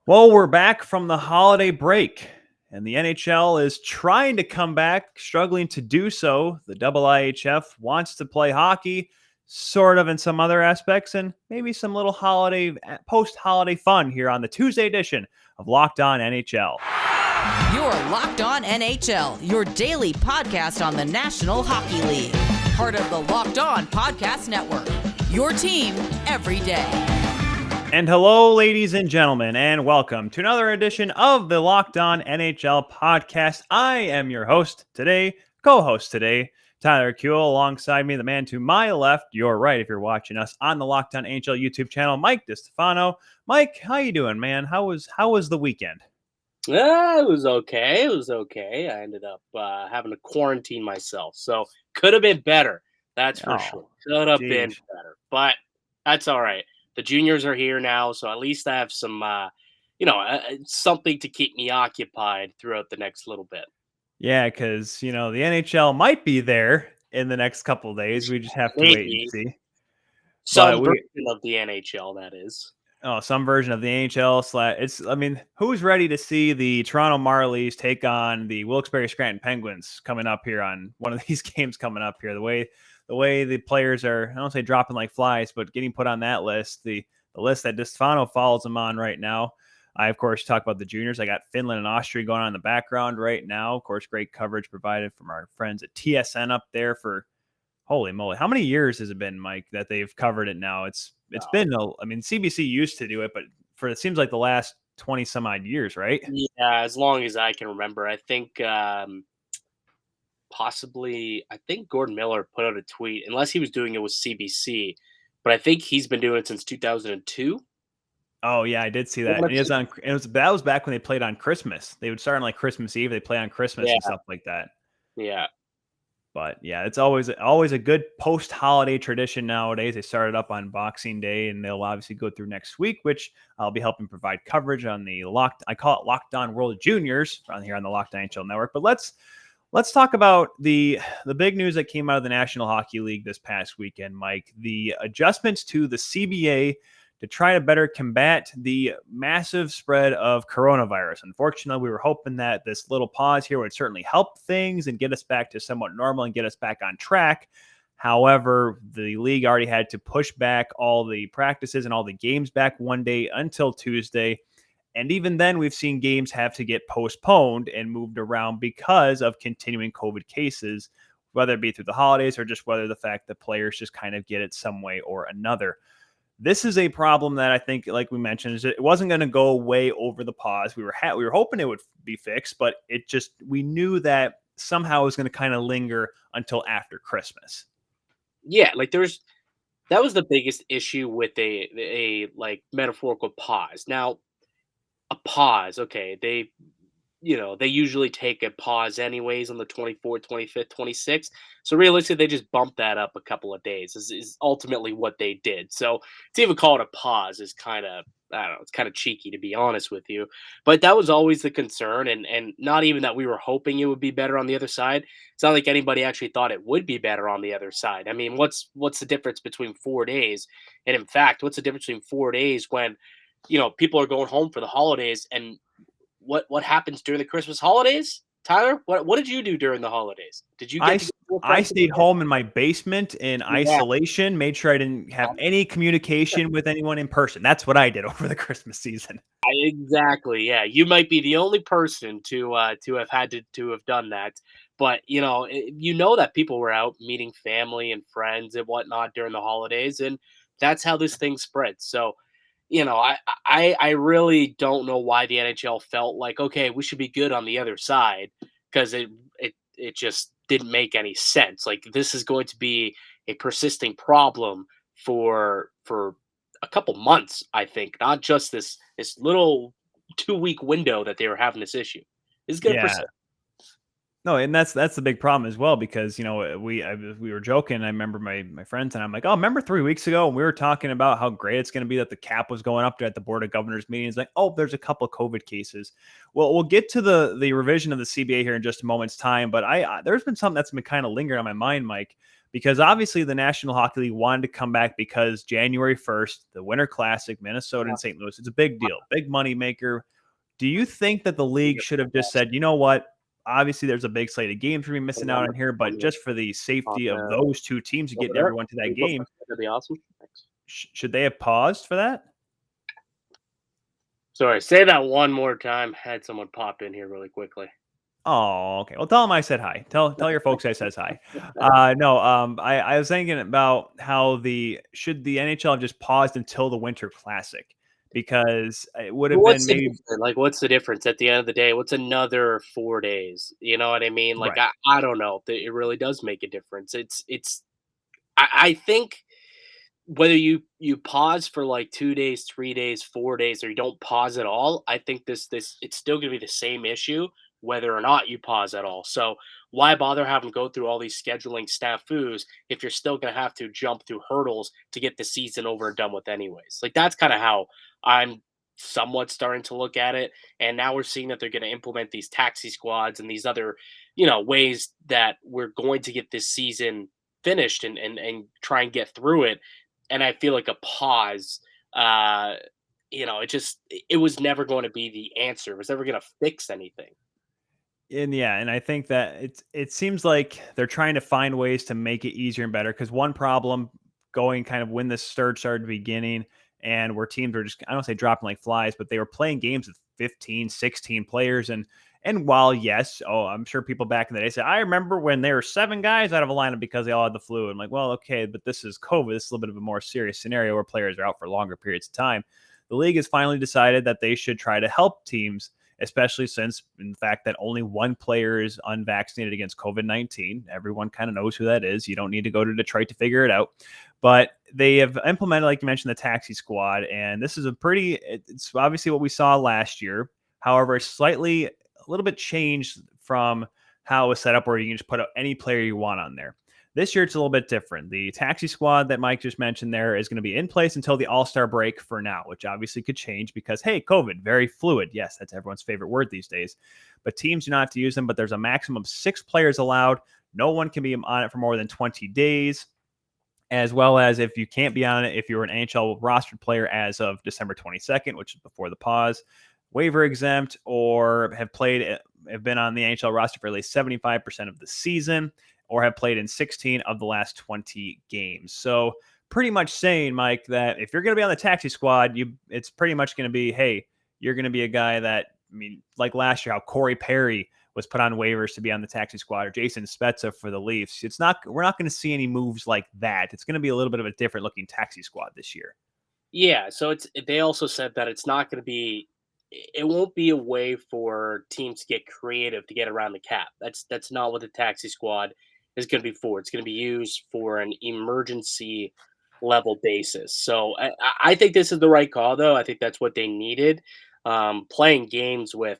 Well, we're back from the holiday break, and the NHL is trying to come back, struggling to do so. The IIHF wants to play hockey, sort of in some other aspects, and maybe some little post-holiday fun here on the Tuesday edition of Locked On NHL. You're Locked On NHL, your daily podcast on the National Hockey League. Part of the Locked On Podcast Network, your team every day. And hello, ladies and gentlemen, and welcome to another edition of the Locked On NHL podcast. I am your host today, co-host today, Tyler Kuehl, alongside me, the man to my left, your right, if you're watching us on the Locked On NHL YouTube channel, Mike Distefano. Mike, how you doing, man? How was the weekend? It was okay. I ended up having to quarantine myself, so could have been better. That's for sure. Could have been better, but that's all right. The juniors are here now, so at least I have some, something to keep me occupied throughout the next little bit. Yeah, because, the NHL might be there in the next couple of days. We just have to wait and see. Some version of the NHL, that is. Oh, some version of the NHL. Who's ready to see the Toronto Marlies take on the Wilkes-Barre Scranton Penguins coming up here on one of these games coming up here? The way the players are, I don't say dropping like flies, but getting put on that list, the list that Distefano follows them on right now. I, of course, talk about the juniors. I got Finland and Austria going on in the background right now. Of course, great coverage provided from our friends at TSN up there for, holy moly, how many years has it been, Mike, that they've covered it now? It's been, CBC used to do it, but it seems like the last 20 some odd years, right? Yeah, as long as I can remember. I think I think Gordon Miller put out a tweet, unless he was doing it with CBC, but I think he's been doing it since 2002. Oh yeah, I did see that. That was back when they played on Christmas. They would start on like Christmas Eve. They play on Christmas and stuff like that. Yeah. But yeah, it's always a good post-holiday tradition nowadays. They started up on Boxing Day, and they'll obviously go through next week, which I'll be helping provide coverage on the I call it Locked On World Juniors on here on the Locked On NHL Network. But let's talk about the big news that came out of the National Hockey League this past weekend, Mike. The adjustments to the CBA to try to better combat the massive spread of coronavirus. Unfortunately, we were hoping that this little pause here would certainly help things and get us back to somewhat normal and get us back on track. However, the league already had to push back all the practices and all the games back one day until Tuesday. And even then, we've seen games have to get postponed and moved around because of continuing COVID cases, whether it be through the holidays or just whether the fact that players just kind of get it some way or another. This is a problem that I think, like we mentioned, is it wasn't going to go away over the pause. We were hoping it would be fixed, but we knew that somehow it was going to kind of linger until after Christmas. Yeah, that was the biggest issue with a metaphorical pause. Now, a pause, okay, they usually take a pause anyways on the 24th, 25th, 26th. So realistically, they just bumped that up a couple of days is ultimately what they did. So to even call it a pause is kind of, I don't know, it's kind of cheeky, to be honest with you. But that was always the concern, and not even that we were hoping it would be better on the other side. It's not like anybody actually thought it would be better on the other side. I mean, what's the difference between 4 days? And in fact, what's the difference between 4 days when, people are going home for the holidays, and what happens during the Christmas holidays? Tyler, what did you do during the holidays? Did you I stayed home in my basement in isolation, made sure I didn't have any communication with anyone in person. That's what I did over the Christmas season. Exactly. Yeah. You might be the only person to have had to have done that. But, that people were out meeting family and friends and whatnot during the holidays, and that's how this thing spreads. So, I really don't know why the NHL felt like, okay, we should be good on the other side, because it just didn't make any sense. Like, this is going to be a persisting problem for a couple months, I think, not just this little 2-week window that they were having this issue. This is going to persist. No, and that's the big problem as well, because we were joking. I remember my friends, and I'm like, oh, remember 3 weeks ago, and we were talking about how great it's going to be that the cap was going up at the Board of Governors meetings. Like, oh, there's a couple of COVID cases. Well, we'll get to the revision of the CBA here in just a moment's time, but there's been something that's been kind of lingering on my mind, Mike, because obviously the National Hockey League wanted to come back because January 1st, the Winter Classic, Minnesota and St. Louis, it's a big deal, big money maker. Do you think that the league should have just said, you know what? Obviously, there's a big slate of games we're missing out on here, but just for the safety of those two teams to get everyone to that game, that'd be awesome. should they have paused for that? Sorry, say that one more time. Had someone pop in here really quickly. Oh, okay. Well, tell them I said hi. Tell your folks I says hi. No, I was thinking about how should the NHL have just paused until the Winter Classic, because it would have been maybe like, what's the difference at the end of the day? What's another 4 days? You know what I mean? Like, right. I don't know if it really does make a difference. I think whether you pause for like 2 days, 3 days, 4 days, or you don't pause at all, I think this it's still going to be the same issue whether or not you pause at all. So why bother having to go through all these scheduling snafus if you're still going to have to jump through hurdles to get the season over and done with anyways? Like, that's kind of how I'm somewhat starting to look at it. And now we're seeing that they're going to implement these taxi squads and these other, ways that we're going to get this season finished and try and get through it. And I feel like a pause, it was never going to be the answer. It was never going to fix anything. And I think that it seems like they're trying to find ways to make it easier and better, because one problem going kind of when this surge started beginning and where teams were just, I don't say dropping like flies, but they were playing games with 15, 16 players. And while, yes, I'm sure people back in the day said, I remember when there were 7 guys out of a lineup because they all had the flu. I'm like, well, okay, but this is COVID. This is a little bit of a more serious scenario where players are out for longer periods of time. The league has finally decided that they should try to help teams, especially since, in fact, that only one player is unvaccinated against COVID-19. Everyone kind of knows who that is. You don't need to go to Detroit to figure it out. But they have implemented, like you mentioned, the taxi squad. And this is it's obviously what we saw last year. However, a little bit changed from how it was set up, where you can just put any player you want on there. This year, it's a little bit different. The taxi squad that Mike just mentioned there is going to be in place until the All-Star break for now, which obviously could change because, hey, COVID, very fluid. Yes, that's everyone's favorite word these days. But teams do not have to use them, but there's a maximum of 6 players allowed. No one can be on it for more than 20 days, as well as if you can't be on it, if you're an NHL rostered player as of December 22nd, which is before the pause, waiver exempt, or have been on the NHL roster for at least 75% of the season, or have played in 16 of the last 20 games. So pretty much saying, Mike, that if you're going to be on the taxi squad, it's pretty much going to be, hey, you're going to be a guy that, like last year, how Corey Perry was put on waivers to be on the taxi squad, or Jason Spezza for the Leafs. We're not going to see any moves like that. It's going to be a little bit of a different looking taxi squad this year. Yeah. So they also said that it won't be a way for teams to get creative to get around the cap. That's not what the taxi squad is going to be for. It's going to be used for an emergency level basis. So I think this is the right call, though. I think that's what they needed. Playing games with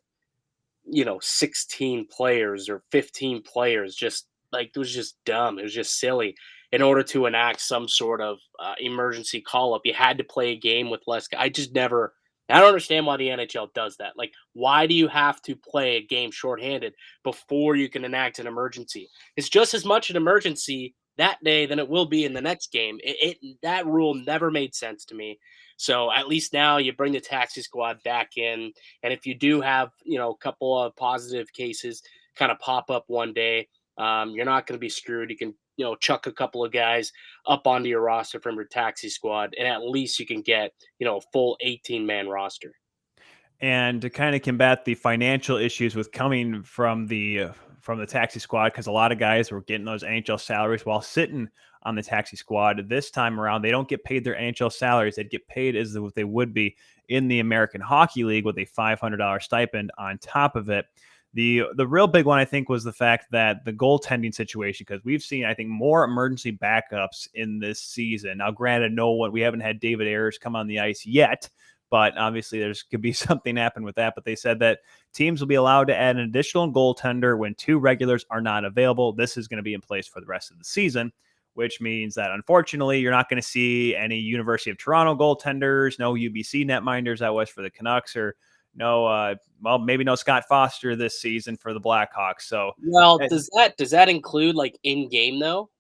16 players or 15 players, just like, it was just dumb. It was just silly. In order to enact some sort of emergency call up, you had to play a game with less. I don't understand why the NHL does that. Like, why do you have to play a game shorthanded before you can enact an emergency? It's just as much an emergency that day than it will be in the next game. That rule never made sense to me. So at least now you bring the taxi squad back in, and if you do have a couple of positive cases kind of pop up one day, you're not going to be screwed. You can chuck a couple of guys up onto your roster from your taxi squad, and at least you can get a full 18-man roster. And to kind of combat the financial issues with coming from the taxi squad, because a lot of guys were getting those NHL salaries while sitting on the taxi squad. This time around, they don't get paid their NHL salaries. They'd get paid as what they would be in the American Hockey League, with a $500 stipend on top of it. The real big one, I think, was the fact that the goaltending situation, because we've seen, I think, more emergency backups in this season. Now, granted, we haven't had David Ayres come on the ice yet, but obviously could be something happen with that. But they said that teams will be allowed to add an additional goaltender when 2 regulars are not available. This is going to be in place for the rest of the season, which means that, unfortunately, you're not going to see any University of Toronto goaltenders, no UBC netminders that was for the Canucks, or maybe no Scott Foster this season for the Blackhawks. So, well, does that include like in game though?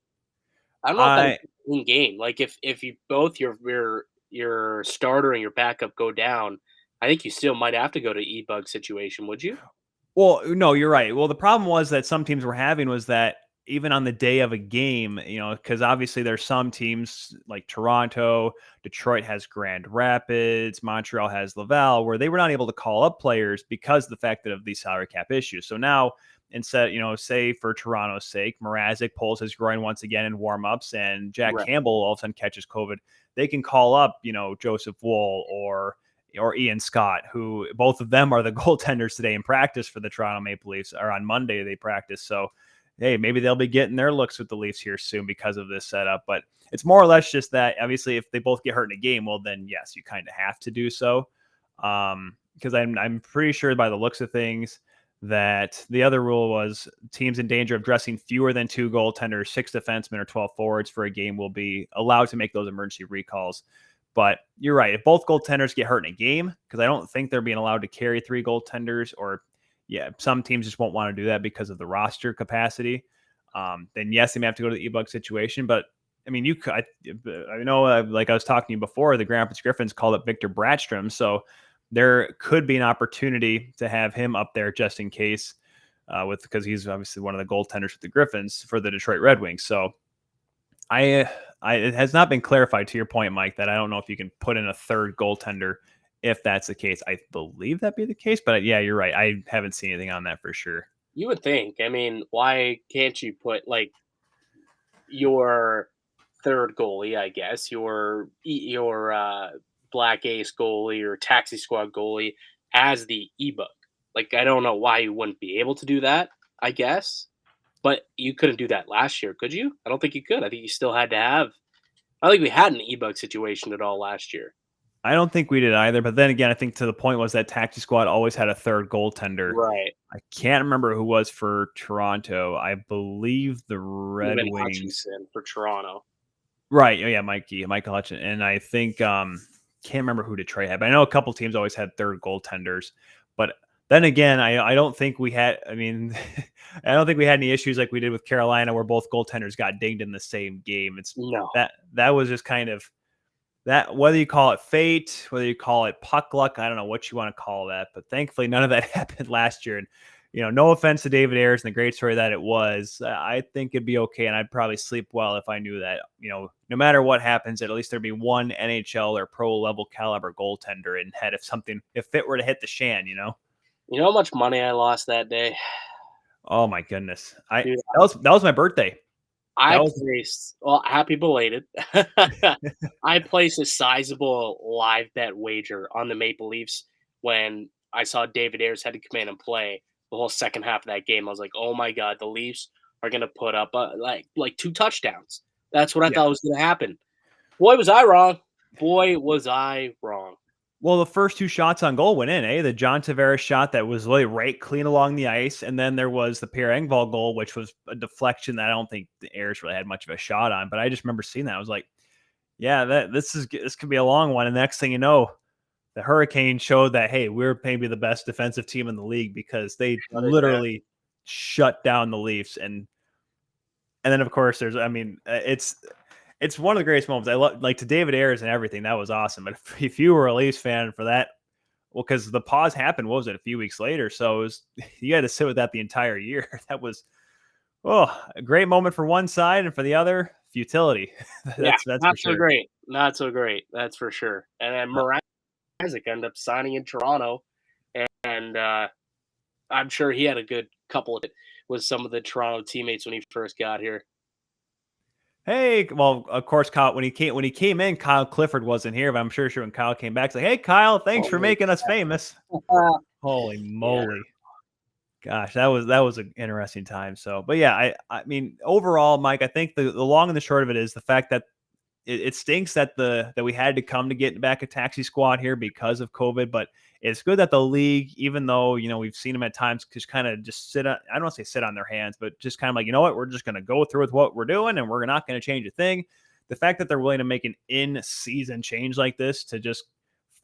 I don't know if that's in game. Like if you both your starter and your backup go down, I think you still might have to go to e-bug situation, would you? Well, no, you're right. Well, the problem was that some teams were having was that even on the day of a game, because obviously there's some teams like Toronto, Detroit has Grand Rapids, Montreal has Laval, where they were not able to call up players because of the fact that of these salary cap issues. So now instead, say for Toronto's sake, Mrazek pulls his groin once again in warmups, and Jack Right. Campbell all of a sudden catches COVID. They can call up, Joseph Wool or Ian Scott, who both of them are the goaltenders today in practice for the Toronto Maple Leafs, or on Monday they practice. So, hey, maybe they'll be getting their looks with the Leafs here soon because of this setup. But it's more or less just that, obviously, if they both get hurt in a game, well, then yes, you kind of have to do so. Because I'm pretty sure by the looks of things that the other rule was teams in danger of dressing fewer than 2 goaltenders, 6 defensemen, or 12 forwards for a game will be allowed to make those emergency recalls. But you're right. If both goaltenders get hurt in a game, because I don't think they're being allowed to carry 3 goaltenders, or some teams just won't want to do that because of the roster capacity. Then yes, they may have to go to the e-bug situation. But I mean, I know, like I was talking to you before, the Grand Rapids Griffins called up Victor Bratstrom, so there could be an opportunity to have him up there just in case, because he's obviously one of the goaltenders with the Griffins for the Detroit Red Wings. So it has not been clarified, to your point, Mike, that I don't know if you can put in a third goaltender if that's the case. I believe that'd be the case, but yeah, you're right. I haven't seen anything on that for sure. You would think. I mean, why can't you put like your third goalie, I guess, your black ace goalie or taxi squad goalie as the e-bug? Like, I don't know why you wouldn't be able to do that, I guess. But you couldn't do that last year, could you? I don't think you could. I think you still had to have. I don't think we had an e-bug situation at all last year. I don't think we did either. But then again, I think to the point was that taxi squad always had a third goaltender. Right. I can't remember who was for Toronto. I believe the Red Wings. Hutchinson for Toronto. Right. Oh, yeah, Michael Hutchinson. And I think can't remember who Detroit had, but I know a couple teams always had third goaltenders. But then again, I don't think we had. I mean, I don't think we had any issues like we did with Carolina, where both goaltenders got dinged in the same game. It's No. that was just kind of that. Whether you call it fate, whether you call it puck luck, I don't know what you want to call that. But thankfully, none of that happened last year. And no offense to David Ayres and the great story that it was, I think it'd be okay. And I'd probably sleep well if I knew that, no matter what happens, at least there'd be one NHL or pro level caliber goaltender in head if it were to hit the shan, You know how much money I lost that day? Oh my goodness. Dude, that was my birthday. Happy belated. I placed a sizable live bet wager on the Maple Leafs when I saw David Ayres had to come in and play the whole second half of that game. I was like, oh my God, the Leafs are going to put up like 2 touchdowns. That's what I thought was going to happen. Boy, was I wrong. Well, the first 2 shots on goal went in, the John Tavares shot that was really right clean along the ice. And then there was the Pierre Engvall goal, which was a deflection that I don't think the Ayres really had much of a shot on. But I just remember seeing that. I was like, yeah, this could be a long one. And the next thing you know, the Hurricanes showed that, hey, we're maybe the best defensive team in the league because they literally shut down the Leafs. And then, of course, it's one of the greatest moments. I love, like, to David Ayres and everything. That was awesome. But if you were a Leafs fan for that, well, because the pause happened, what was it, a few weeks later? So you had to sit with that the entire year. That was, a great moment for one side, and for the other, futility. That's not sure. so great. Not so great. That's for sure. And then Mrazek ended up signing in Toronto, and I'm sure he had a good couple of it with some of the Toronto teammates when he first got here. Hey, well, of course, Kyle, when he came in, Kyle Clifford wasn't here, but I'm sure when Kyle came back, it's like, hey, Kyle, thanks for making us famous. Holy moly. Gosh, that was an interesting time. So, but yeah, I mean, overall, Mike, I think the long and the short of it is the fact that it stinks that we had to come to get back a taxi squad here because of COVID, but it's good that the league, even though, we've seen them at times just kind of just I don't want to say sit on their hands, but just kind of like, you know what, we're just going to go through with what we're doing and we're not going to change a thing. The fact that they're willing to make an in-season change like this to just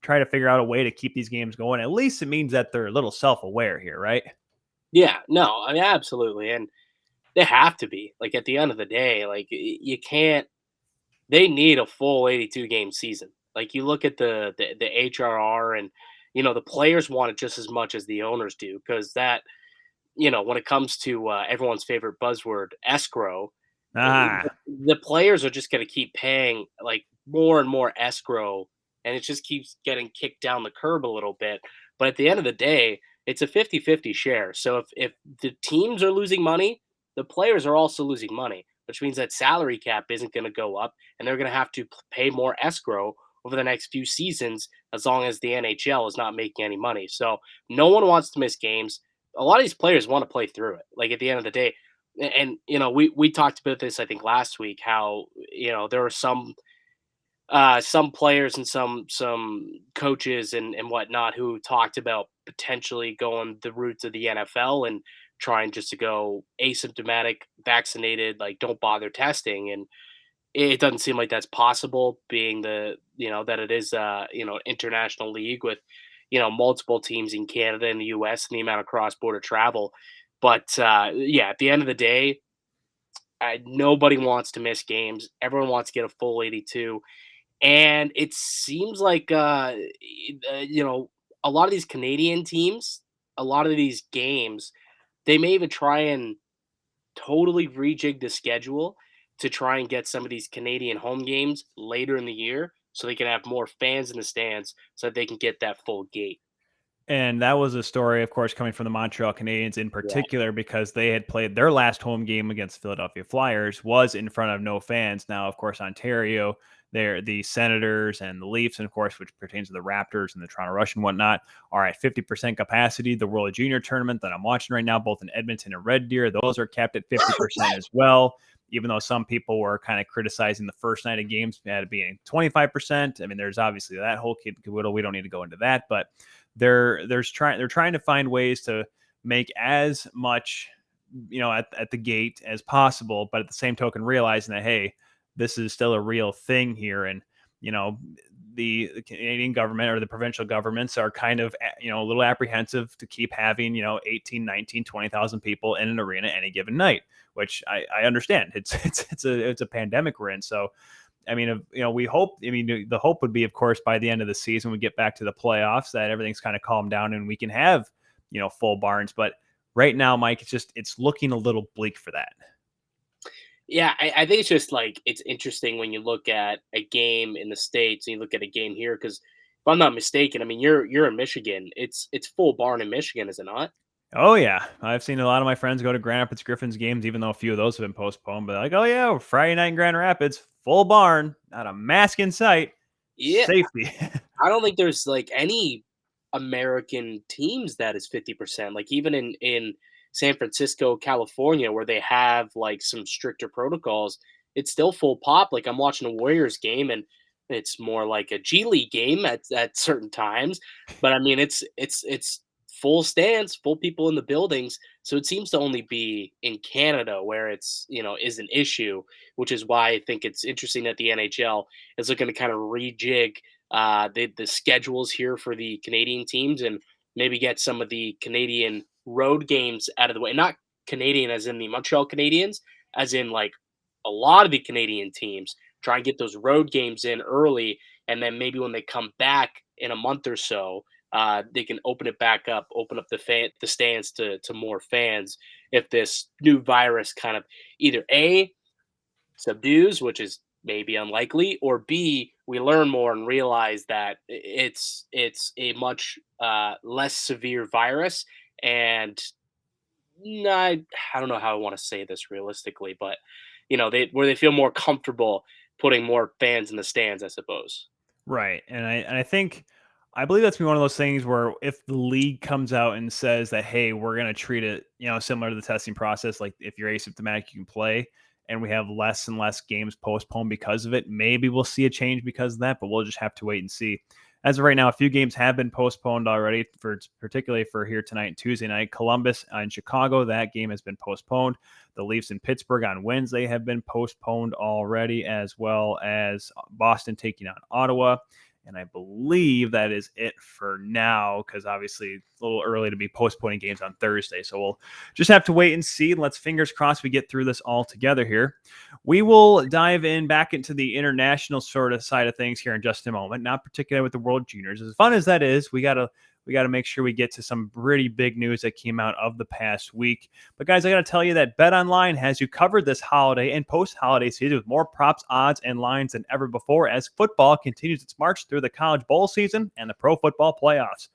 try to figure out a way to keep these games going, at least it means that they're a little self-aware here, right? Yeah, no, I mean, absolutely. And They have to be. Like, at the end of the day, like, you can't they need a full 82 game season. Like, you look at the HRR, and, the players want it just as much as the owners do, because that, when it comes to, everyone's favorite buzzword, escrow, Ah, the players are just gonna keep paying, like, more and more escrow, and it just keeps getting kicked down the curb a little bit. But at the end of the day, it's a 50-50 share. So if the teams are losing money, the players are also losing money, which means that salary cap isn't gonna go up, and they're gonna have to pay more escrow over the next few seasons, as long as the NHL is not making any money. So no one wants to miss games. A lot of these players want to play through it. Like, at the end of the day, and we talked about this, I think, last week, how there are some players and some coaches and whatnot who talked about potentially going the route of the NFL and trying just to go asymptomatic, vaccinated, like, don't bother testing. And it doesn't seem like that's possible, being that it is international league with multiple teams in Canada and the US and the amount of cross-border travel. But yeah, at the end of the day, nobody wants to miss games. Everyone wants to get a full 82. And it seems like, a lot of these Canadian teams, a lot of these games, they may even try and totally rejig the schedule to try and get some of these Canadian home games later in the year, so they can have more fans in the stands, so that they can get that full gate. and that was a story, of course, coming from the Montreal Canadiens in Yeah. particular, because they had played their last home game against Philadelphia Flyers was in front of no fans. Now, of course, Ontario, they're the Senators and the Leafs, and of course, which pertains to the Raptors and the Toronto Rush and whatnot, are at 50% capacity. The World Junior Tournament that I'm watching right now, both in Edmonton and Red Deer, those are capped at 50% as well. Even though some people were kind of criticizing the first night of games at it being 25%. I mean, there's obviously that whole kid caboodle. We don't need to go into that, but they're trying to find ways to make as much at the gate as possible, but at the same token realizing that, hey, this is still a real thing here. And you know the Canadian government or the provincial governments are kind of a little apprehensive to keep having 18, 19, 20,000 people in an arena any given night, which I understand. It's a pandemic we're in. So I mean, we hope. I mean, the hope would be, of course, by the end of the season, we get back to the playoffs, that everything's kind of calmed down and we can have, full barns. But right now, Mike, it's looking a little bleak for that. Yeah, I think it's just, like, it's interesting when you look at a game in the States and you look at a game here, because if I'm not mistaken, I mean, you're in Michigan. It's full barn in Michigan, is it not? Oh yeah, I've seen a lot of my friends go to Grand Rapids Griffins games, even though a few of those have been postponed. But like, oh yeah, Friday night in Grand Rapids, full barn, not a mask in sight, Yeah, safety. I don't think there's, like, any American teams that is 50%. Like, even in San Francisco, California, where they have, like, some stricter protocols, it's still full pop. Like, I'm watching a Warriors game, and it's more like a G League game at certain times. But I mean, it's full stands, full people in the buildings. So it seems to only be in Canada where it's, is an issue, which is why I think it's interesting that the NHL is looking to kind of rejig the schedules here for the Canadian teams, and maybe get some of the Canadian road games out of the way. Not Canadian as in the Montreal Canadiens, as in, like, a lot of the Canadian teams try and get those road games in early, and then maybe when they come back in a month or so, they can open it back up, open up the stands to more fans, if this new virus kind of either A, subdues, which is maybe unlikely, or B, we learn more and realize that it's a much less severe virus. And I don't know how I want to say this realistically, but they feel more comfortable putting more fans in the stands, I suppose. Right. And I think I believe that's one of those things where if the league comes out and says that, hey, we're going to treat it, similar to the testing process, like if you're asymptomatic, you can play, and we have less and less games postponed because of it, maybe we'll see a change because of that, but we'll just have to wait and see. As of right now, a few games have been postponed already, particularly for here tonight and Tuesday night. Columbus in Chicago, that game has been postponed. The Leafs in Pittsburgh on Wednesday have been postponed already, as well as Boston taking on Ottawa. And I believe that is it for now, because obviously it's a little early to be postponing games on Thursday. So we'll just have to wait and see. Let's fingers crossed we get through this all together here. We will dive in back into the international sort of side of things here in just a moment, not particularly with the World Juniors. As fun as that is, we got to make sure we get to some pretty big news that came out of the past week. But guys, I got to tell you that BetOnline has you covered this holiday and post-holiday season with more props, odds, and lines than ever before as football continues its march through the college bowl season and the pro football playoffs.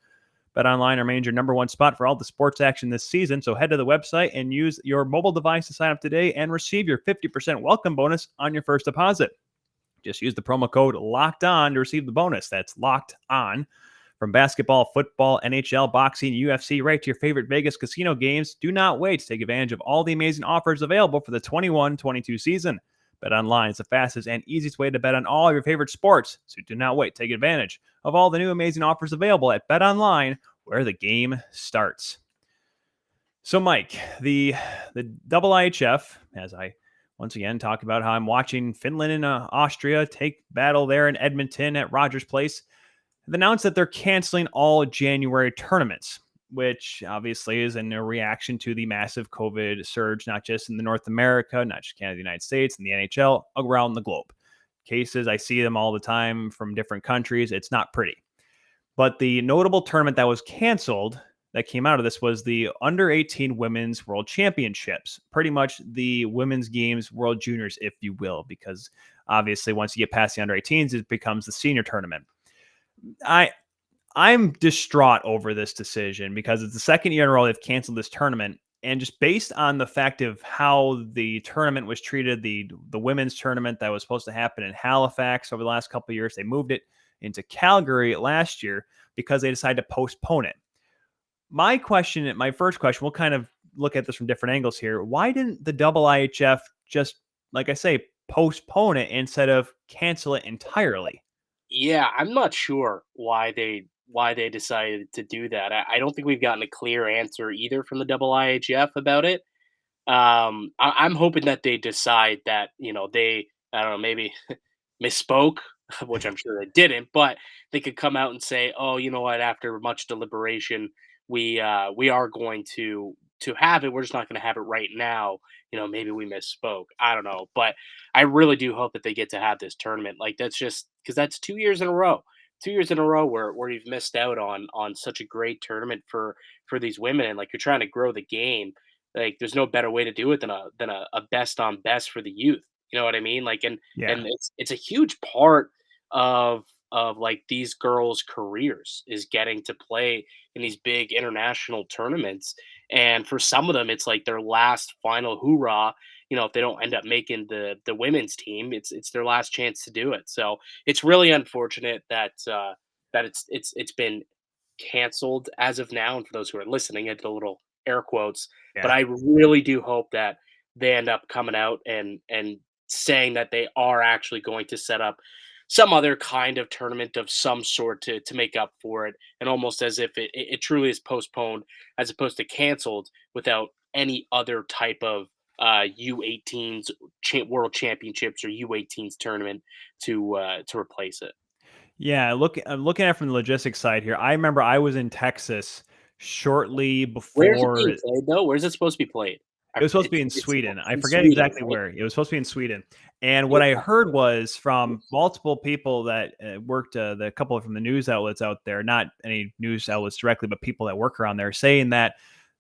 BetOnline remains your number one spot for all the sports action this season, so head to the website and use your mobile device to sign up today and receive your 50% welcome bonus on your first deposit. Just use the promo code LOCKEDON to receive the bonus. That's Locked On. From basketball, football, NHL, boxing, UFC, right to your favorite Vegas casino games, do not wait to take advantage of all the amazing offers available for the 21-22 season. BetOnline is the fastest and easiest way to bet on all your favorite sports, so do not wait. Take advantage of all the new amazing offers available at BetOnline, where the game starts. So, Mike, the IIHF, as I once again talk about how I'm watching Finland and Austria take battle there in Edmonton at Rogers Place, have announced that they're canceling all January tournaments, which obviously is in a reaction to the massive COVID surge, not just in the North America, not just Canada, the United States, and the NHL, around the globe. Cases, I see them all the time from different countries. It's not pretty. But the notable tournament that was canceled that came out of this was the Under-18 Women's World Championships, pretty much the Women's Games World Juniors, if you will, because obviously once you get past the Under-18s, it becomes the senior tournament. I'm distraught over this decision because it's the second year in a row they've canceled this tournament. And just based on the fact of how the tournament was treated, the women's tournament that was supposed to happen in Halifax over the last couple of years, they moved it into Calgary last year because they decided to postpone it. My first question, we'll kind of look at this from different angles here. Why didn't the IIHF just, like I say, postpone it instead of cancel it entirely? Yeah, I'm not sure why they decided to do that. I don't think we've gotten a clear answer either from the IIHF about it. I'm hoping that they decide that they, I don't know, maybe misspoke, which I'm sure they didn't, but they could come out and say, oh, you know what? After much deliberation, we are going to have it. We're just not going to have it right now. Maybe we misspoke. I don't know, but I really do hope that they get to have this tournament. Like that's just because that's 2 years in a row. 2 years in a row where you've missed out on such a great tournament for these women, and like you're trying to grow the game. Like there's no better way to do it than a best on best for the youth. You know what I mean? Like Yeah. and it's a huge part of like these girls' careers is getting to play in these big international tournaments. And for some of them, it's like their last final hoorah. If they don't end up making the women's team, it's their last chance to do it. So it's really unfortunate that it's been canceled as of now. And for those who are listening, I did a little air quotes, but Yeah. I really do hope that they end up coming out and saying that they are actually going to set up some other kind of tournament of some sort to make up for it, and almost as if it truly is postponed as opposed to canceled without any other type of U-18s World Championships or U-18s tournament to replace it. Yeah, I'm looking at it from the logistics side here. I remember I was in Texas shortly Where's it before. being played though? Where's it supposed to be played? It was supposed to be in It's Sweden. I in forget Sweden, exactly right? where. It was supposed to be in Sweden. And what I Yeah. heard was from multiple people that worked, the couple from the news outlets out there, not any news outlets directly, but people that work around there, saying that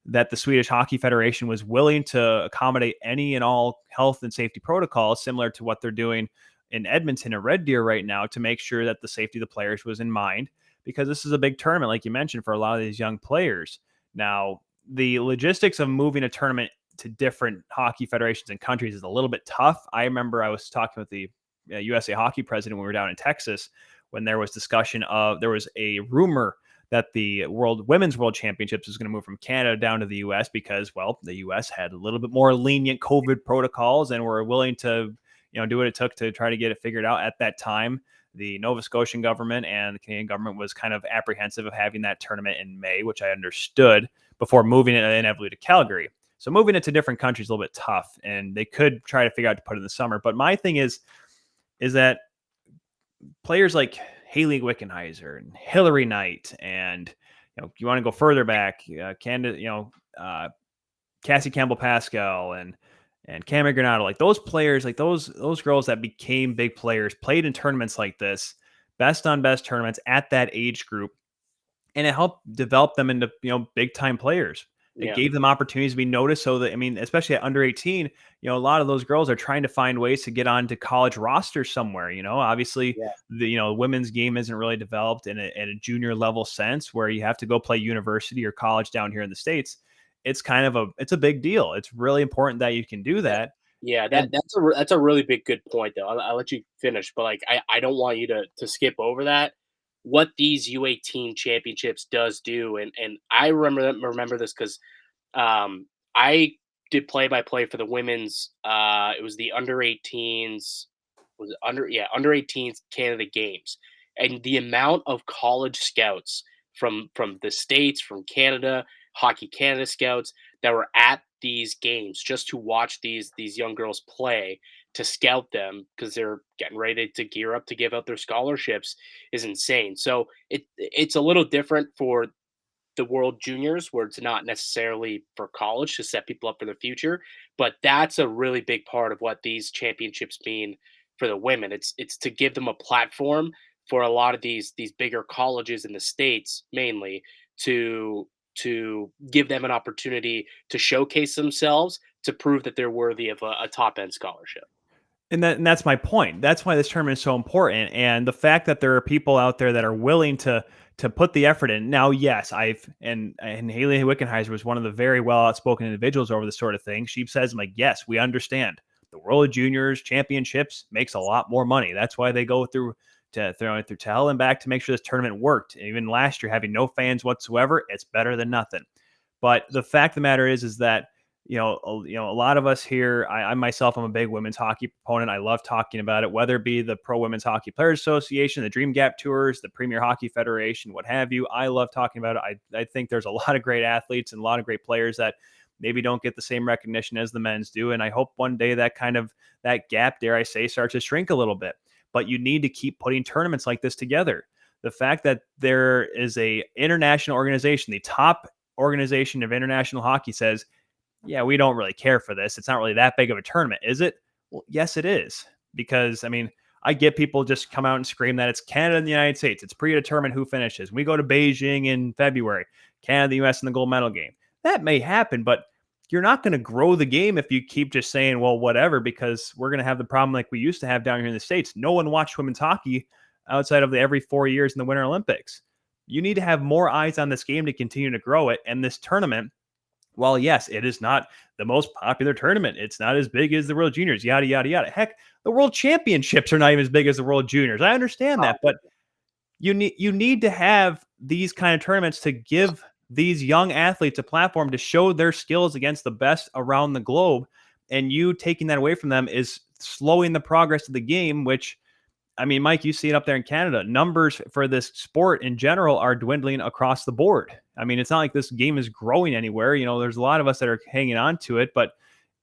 the Swedish Hockey Federation was willing to accommodate any and all health and safety protocols, similar to what they're doing in Edmonton and Red Deer right now, to make sure that the safety of the players was in mind, because this is a big tournament, like you mentioned, for a lot of these young players. Now, the logistics of moving a tournament to different hockey federations and countries is a little bit tough. I remember I was talking with the USA Hockey president when we were down in Texas, when there was there was a rumor that the Women's World Championships is going to move from Canada down to the U.S. because, well, the U.S. had a little bit more lenient COVID protocols and were willing to, do what it took to try to get it figured out. At that time, the Nova Scotian government and the Canadian government was kind of apprehensive of having that tournament in May, which I understood, before moving it inevitably to Calgary. So moving it to different countries is a little bit tough, and they could try to figure out to put it in the summer. But my thing is that players like Haley Wickenheiser and Hillary Knight, and you want to go further back, Cassie Campbell Pascal and Cameron Granado, like those players, like those girls that became big players, played in tournaments like this, best on best tournaments at that age group, and it helped develop them into big time players. It Yeah. gave them opportunities to be noticed. So that, I mean, especially at under 18, a lot of those girls are trying to find ways to get onto college rosters somewhere. Obviously Yeah. the women's game isn't really developed in a junior level sense where you have to go play university or college down here in the States. It's kind of it's a big deal. It's really important that you can do Yeah. that. Yeah, And that's a really good point though. I'll let you finish, but like I don't want you to skip over that. What these U18 championships does do, and I remember this because I did play by play for the women's. It was the under 18s. Was it under 18s Canada Games, and the amount of college scouts from the states, from Canada, Hockey Canada scouts that were at these games just to watch these young girls play, to scout them because they're getting ready to gear up to give out their scholarships is insane. So it's a little different for the World Juniors, where it's not necessarily for college to set people up for the future, but that's a really big part of what these championships mean for the women. It's to give them a platform for a lot of these bigger colleges in the states, mainly to give them an opportunity to showcase themselves, to prove that they're worthy of a top end scholarship. And that's my point. That's why this tournament is so important. And the fact that there are people out there that are willing to put the effort in. Now, yes, and Haley Wickenheiser was one of the very well outspoken individuals over this sort of thing. She says, like, yes, we understand. The World Juniors Championships makes a lot more money. That's why they go through through hell and back to make sure this tournament worked. Even last year, having no fans whatsoever, it's better than nothing. But the fact of the matter is that a lot of us here, I myself, I'm a big women's hockey proponent. I love talking about it, whether it be the Pro Women's Hockey Players Association, the Dream Gap Tours, the Premier Hockey Federation, what have you. I love talking about it. I think there's a lot of great athletes and a lot of great players that maybe don't get the same recognition as the men's do. And I hope one day that gap, dare I say, starts to shrink a little bit. But you need to keep putting tournaments like this together. The fact that there is a international organization, the top organization of international hockey, says, yeah, we don't really care for this. It's not really that big of a tournament, is it? Well, yes, it is. Because, I mean, I get people just come out and scream that it's Canada and the United States. It's predetermined who finishes. We go to Beijing in February, Canada, the U.S. in the gold medal game. That may happen, but you're not going to grow the game if you keep just saying, well, whatever, because we're going to have the problem like we used to have down here in the States. No one watched women's hockey outside of every 4 years in the Winter Olympics. You need to have more eyes on this game to continue to grow it. And this tournament, while yes, it is not the most popular tournament, it's not as big as the World Juniors, yada, yada, yada. Heck, the World Championships are not even as big as the World Juniors. I understand that, but you need to have these kind of tournaments to give these young athletes a platform to show their skills against the best around the globe. And you taking that away from them is slowing the progress of the game, which, I mean, Mike, you see it up there in Canada. Numbers for this sport in general are dwindling across the board. I mean, it's not like this game is growing anywhere. There's a lot of us that are hanging on to it, but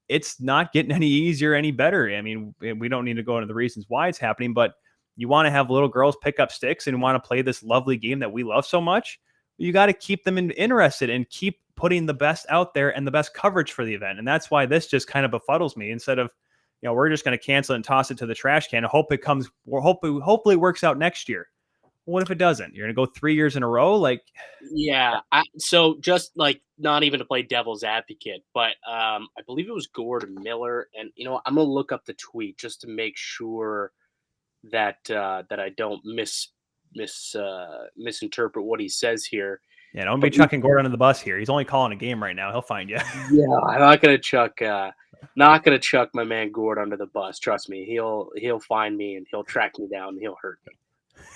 it's not getting any easier, any better. I mean, we don't need to go into the reasons why it's happening, but you want to have little girls pick up sticks and want to play this lovely game that we love so much. You got to keep them interested and keep putting the best out there and the best coverage for the event. And that's why this just kind of befuddles me. Instead of, we're just going to cancel it and toss it to the trash can and hope it comes, or hopefully it works out next year. What if it doesn't? You're going to go 3 years in a row? Like, Yeah. So just like, not even to play devil's advocate, but I believe it was Gord Miller, and I'm gonna look up the tweet just to make sure that that I don't misinterpret what he says here. yeah, don't be But he, chucking Gordon under the bus here. He's only calling a game right now. He'll find you. yeah, I'm not gonna chuck my man Gord under the bus. Trust me, he'll find me and he'll track me down and he'll hurt me.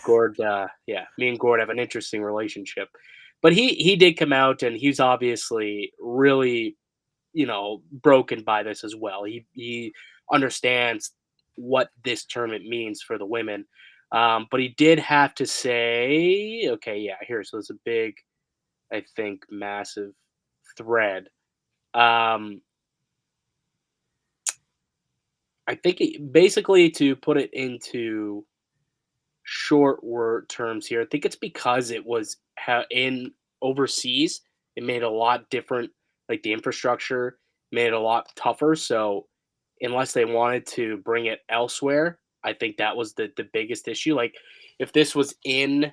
Gord, yeah, me and Gord have an interesting relationship, but he did come out and he's obviously really broken by this as well. He understands what this tournament means for the women, but he did have to say, okay, yeah, here. So it's a big, I think, massive thread. I think basically, to put it into short word terms here. I think it's because it was in overseas. It made it a lot different. Like the infrastructure made it a lot tougher. So unless they wanted to bring it elsewhere, I think that was the biggest issue. Like if this was in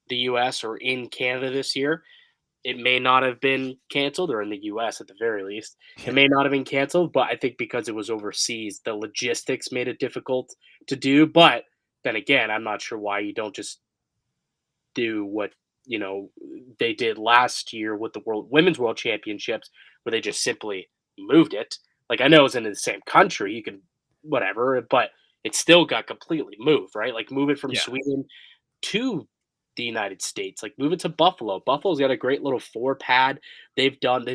the U.S. or in Canada this year, it may not have been canceled, or in the US at the very least. It may not have been canceled, but I think because it was overseas, the logistics made it difficult to do. But then again, I'm not sure why you don't just do what, they did last year with the Women's World Championships, where they just simply moved it. Like I know it's in the same country, you can whatever, but it still got completely moved, right? Like move it from Yeah. Sweden to the United States. Like move it to Buffalo. Buffalo's got a great little 4-pad. They've done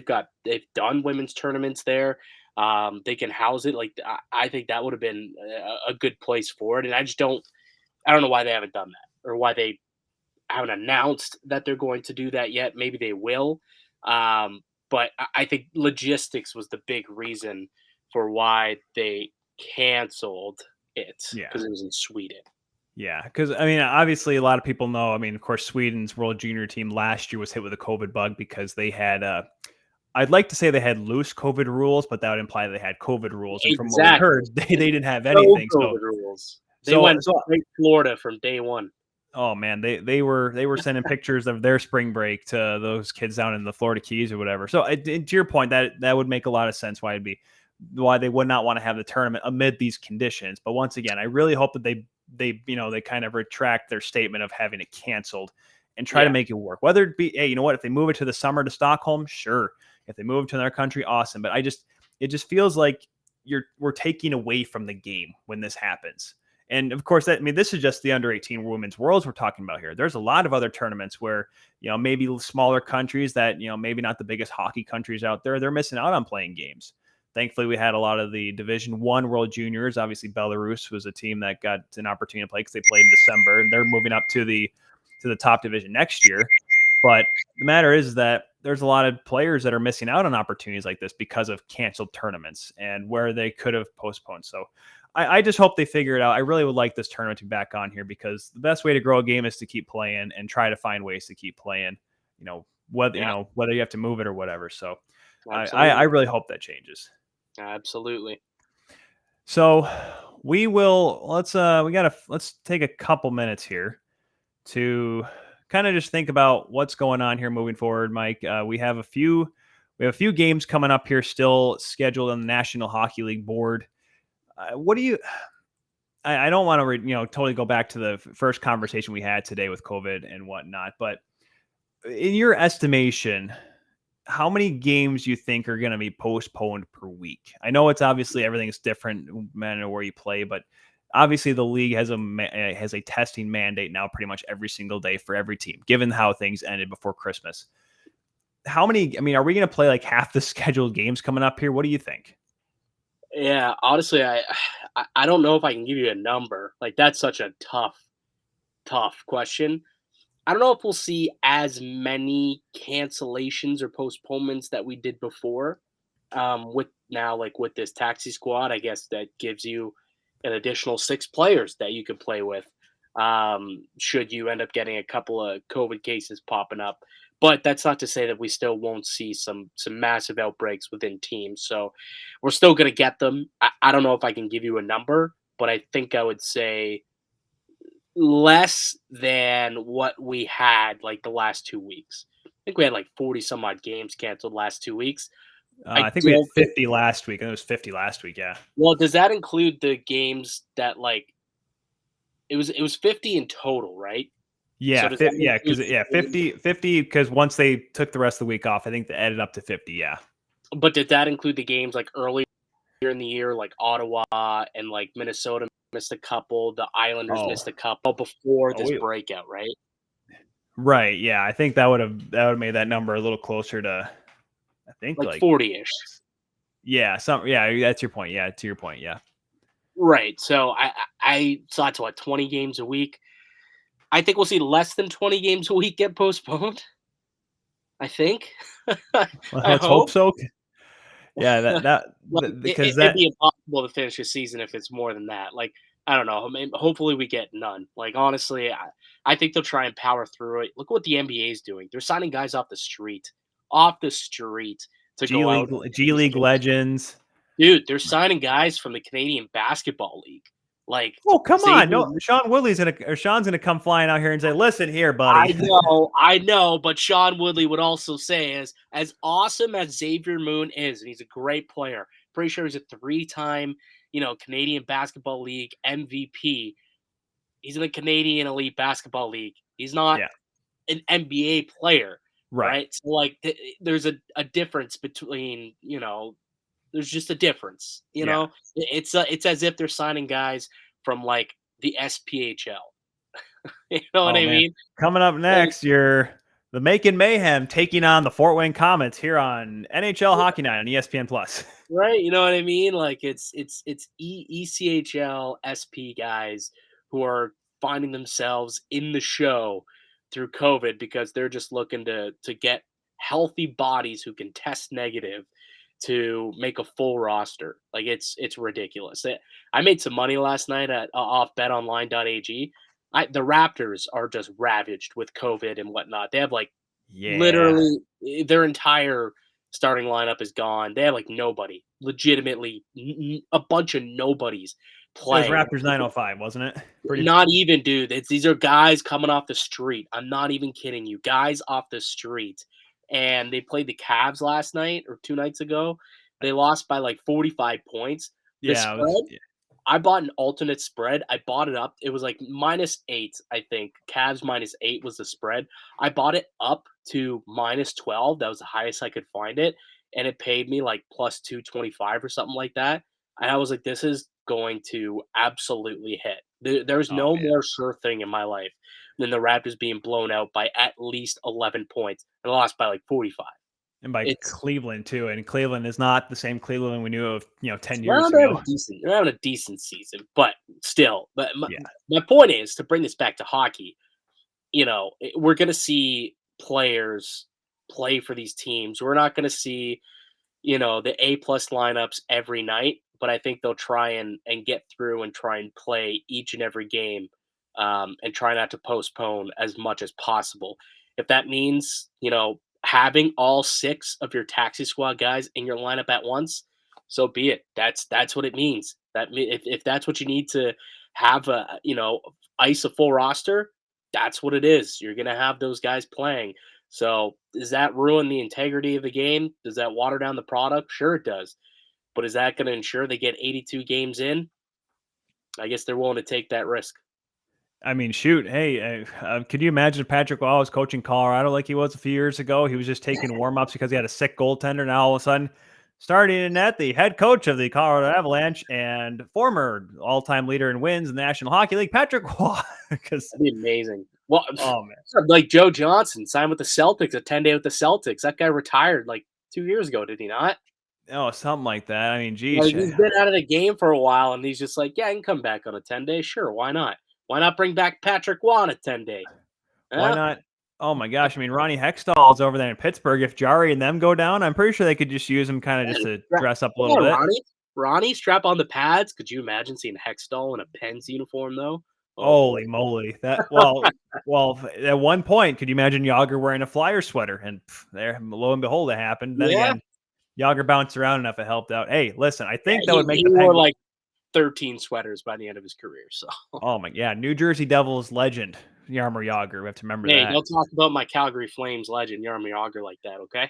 women's tournaments there. They can house it. Like I think that would have been a good place for it. And I don't know why they haven't done that, or why they haven't announced that they're going to do that yet. Maybe they will. But I think logistics was the big reason for why they canceled it, Yeah. because it was in Sweden. Yeah, because I mean, obviously, a lot of people know. I mean, of course, Sweden's World Junior team last year was hit with a COVID bug because they had. I'd like to say they had loose COVID rules, but that would imply they had COVID rules. And from what we heard, they didn't have anything. No COVID rules. They went straight Florida from day one. Oh man, they were sending pictures of their spring break to those kids down in the Florida Keys or whatever. So to your point, that would make a lot of sense why they would not want to have the tournament amid these conditions. But once again, I really hope that they kind of retract their statement of having it canceled and try to make it work. Whether it be, hey, you know what, if they move it to the summer to Stockholm, sure. If they move it to another country, awesome. But it just feels like we're taking away from the game when this happens. And of course, this is just the under 18 women's worlds we're talking about here. There's a lot of other tournaments where, maybe smaller countries that, maybe not the biggest hockey countries out there, they're missing out on playing games. Thankfully, we had a lot of the Division I World Juniors. Obviously, Belarus was a team that got an opportunity to play because they played in December, and they're moving up to the top division next year. But the matter is that there's a lot of players that are missing out on opportunities like this because of canceled tournaments and where they could have postponed. So I just hope they figure it out. I really would like this tournament to be back on here, because the best way to grow a game is to keep playing and try to find ways to keep playing, whether you have to move it or whatever. So I really hope that changes. Absolutely. So let's take a couple minutes here to kind of just think about what's going on here moving forward, Mike. We have a few games coming up here still scheduled on the National Hockey League board. What do you? I don't want to totally go back to the first conversation we had today with COVID and whatnot, but in your estimation, how many games you think are going to be postponed per week? I know it's obviously everything's different no matter where you play, but obviously the league has a testing mandate now pretty much every single day for every team, given how things ended before Christmas. How many? I mean, are we going to play like half the scheduled games coming up here? What do you think? Yeah, honestly, I don't know if I can give you a number. Like that's such a tough question. I don't know if we'll see as many cancellations or postponements that we did before. With this taxi squad, I guess that gives you an additional 6 players that you could play with. Should you end up getting a couple of COVID cases popping up. But that's not to say that we still won't see some massive outbreaks within teams. So we're still going to get them. I don't know if I can give you a number, but I think I would say less than what we had like the last 2 weeks. I think we had like 40 some odd games canceled last 2 weeks. I think we had 50 last week. I think it was 50 last week. Yeah. Well, does that include the games that like it was 50 in total, right? Yeah, so 50 because once they took the rest of the week off, I think they added up to 50. Yeah. But did that include the games like earlier in the year, like Ottawa and like Minnesota missed a couple, the Islanders missed a couple before this breakout, right? Right. Yeah, I think that would have made that number a little closer to, I think like 40-ish. Yeah, that's your point. Yeah, to your point. Yeah. Right. So I saw it's what 20 games a week. I think we'll see less than 20 games a week get postponed. I think. Let's hope so. Yeah, because it'd be impossible to finish a season if it's more than that. Like I don't know. I mean, hopefully we get none. Like honestly, I think they'll try and power through it. Look what the NBA is doing. They're signing guys off the street to go out and G face League games. legends. Dude, they're signing guys from the Canadian Basketball League. Like Oh, come on. Xavier. No, Sean's gonna come flying out here and say, listen here, buddy. I know, but Sean Woodley would also say, as awesome as Xavier Moon is, and he's a great player. Pretty sure he's a 3-time, Canadian Basketball League MVP. He's in the Canadian Elite Basketball League. He's not Yeah. an NBA player, Right. right? So like, there's a difference between, there's just a difference. It's as if they're signing guys from like the SPHL. You know what I mean? Coming up next, you're the Macon Mayhem taking on the Fort Wayne Comets here on NHL Hockey Night on ESPN Plus. Right, you know what I mean? Like it's ECHL SP guys who are finding themselves in the show through COVID because they're just looking to get healthy bodies who can test negative to make a full roster. Like it's ridiculous. I made some money last night at off BetOnline.ag. The Raptors are just ravaged with COVID and whatnot. They have like literally their entire starting lineup is gone. They have like nobody, legitimately a bunch of nobodies playing. It was Raptors 905, wasn't it? Not even, dude. These are guys coming off the street. I'm not even kidding you. Guys off the street. And they played the Cavs last night or 2 nights ago. They lost by like 45 points. The spread, I bought an alternate spread. I bought it up. It was like -8, I think. Cavs -8 was the spread. I bought it up to -12. That was the highest I could find it. And it paid me like +225 or something like that. And I was like, this is going to absolutely hit. There's no more sure thing in my life than the Raptors being blown out by at least 11 points and lost by like 45. And by Cleveland too. And Cleveland is not the same Cleveland we knew of, 10 They're years ago. They're having a decent season, but still. But my point is to bring this back to hockey. We're going to see players play for these teams. We're not going to see, the A+ lineups every night, but I think they'll try and get through and try and play each and every game, and try not to postpone as much as possible. If that means, having all 6 of your taxi squad guys in your lineup at once, so be it. That's what it means. If that's what you need to have ice a full roster, that's what it is. You're going to have those guys playing. So does that ruin the integrity of the game? Does that water down the product? Sure it does. But is that going to ensure they get 82 games in? I guess they're willing to take that risk. I mean, shoot. Hey, could you imagine if Patrick Waugh was coaching Colorado like he was a few years ago? He was just taking warm-ups because he had a sick goaltender. Now all of a sudden, starting in net, the head coach of the Colorado Avalanche and former all-time leader in wins in the National Hockey League, Patrick Waugh. That'd be amazing. Well, man. Like Joe Johnson signed with the Celtics, a 10-day with the Celtics. That guy retired like 2 years ago, did he not? Oh, something like that. I mean, geez. He's been out of the game for a while, and he's just like, yeah, I can come back on a 10-day. Sure, why not? Why not bring back Patrick Waugh on a 10-day? Why not? Oh, my gosh. I mean, Ronnie Hextall is over there in Pittsburgh. If Jari and them go down, I'm pretty sure they could just use him kind of just to dress up a little bit. Ronnie, strap on the pads. Could you imagine seeing Hextall in a Pens uniform, though? Holy moly. Well, at one point, could you imagine Yager wearing a Flyer sweater? And there, lo and behold, it happened. Then again, Yager bounced around enough. It helped out. Hey, listen, I think that would make the Penguins wore like 13 sweaters by the end of his career. So, oh my, New Jersey Devils legend Jaromir Jagr. We have to remember that. Hey, don't talk about my Calgary Flames legend Jaromir Jagr like that, okay?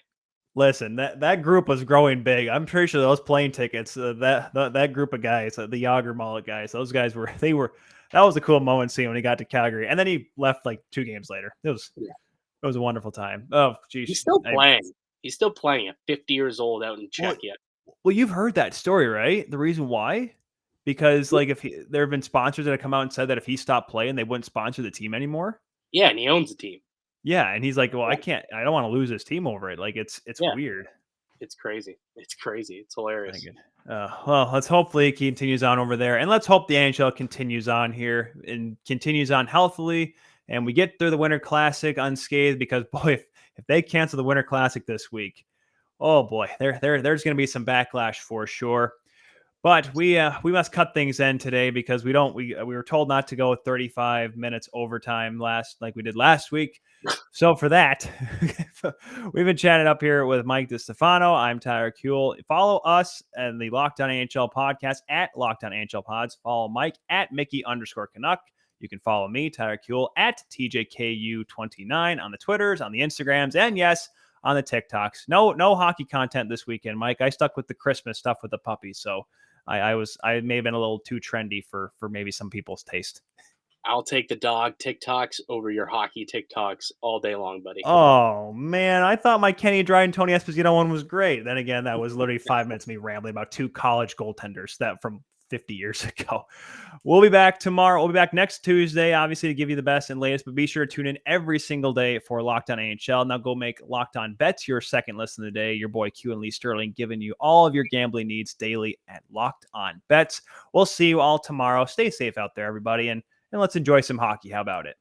Listen, that group was growing big. I'm pretty sure those plane tickets, that group of guys, the Jagr mullet guys, those guys were. That was a cool moment seeing when he got to Calgary, and then he left like 2 games later. It was a wonderful time. Oh, geez, he's still playing. He's still playing at 50 years old out in Czechia. Well, you've heard that story, right? The reason why? Because like there have been sponsors that have come out and said that if he stopped playing, they wouldn't sponsor the team anymore. Yeah, and he owns the team. Yeah, and he's like, well, I don't want to lose this team over it. Like it's weird. It's crazy. It's hilarious. Well, let's hopefully it continues on over there, and let's hope the NHL continues on here and continues on healthily, and we get through the Winter Classic unscathed. Because boy, if they cancel the Winter Classic this week, oh boy, there's going to be some backlash for sure. But we must cut things in today because we were told not to go 35 minutes overtime like we did last week. So for that, we've been chatting up here with Mike Distefano. I'm Tyler Kuehl. Follow us and the Locked On NHL podcast at Locked On NHL Pods. Follow Mike at Mickey_Canuck. You can follow me, Tyler Kuehl, at TJKU29 on the Twitters, on the Instagrams, and yes, on the TikToks. No hockey content this weekend, Mike. I stuck with the Christmas stuff with the puppies, so I may have been a little too trendy for maybe some people's taste. I'll take the dog TikToks over your hockey TikToks all day long, buddy. Oh, man. I thought my Kenny Dryden, Tony Esposito one was great. Then again, that was literally 5 minutes of me rambling about two college goaltenders that from 50 years ago. We'll be back tomorrow. We'll be back next Tuesday, obviously, to give you the best and latest. But be sure to tune in every single day for Locked On NHL. Now go make Locked On Bets your second listen of the day. Your boy Q and Lee Sterling giving you all of your gambling needs daily at Locked On Bets. We'll see you all tomorrow. Stay safe out there, everybody, and let's enjoy some hockey. How about it?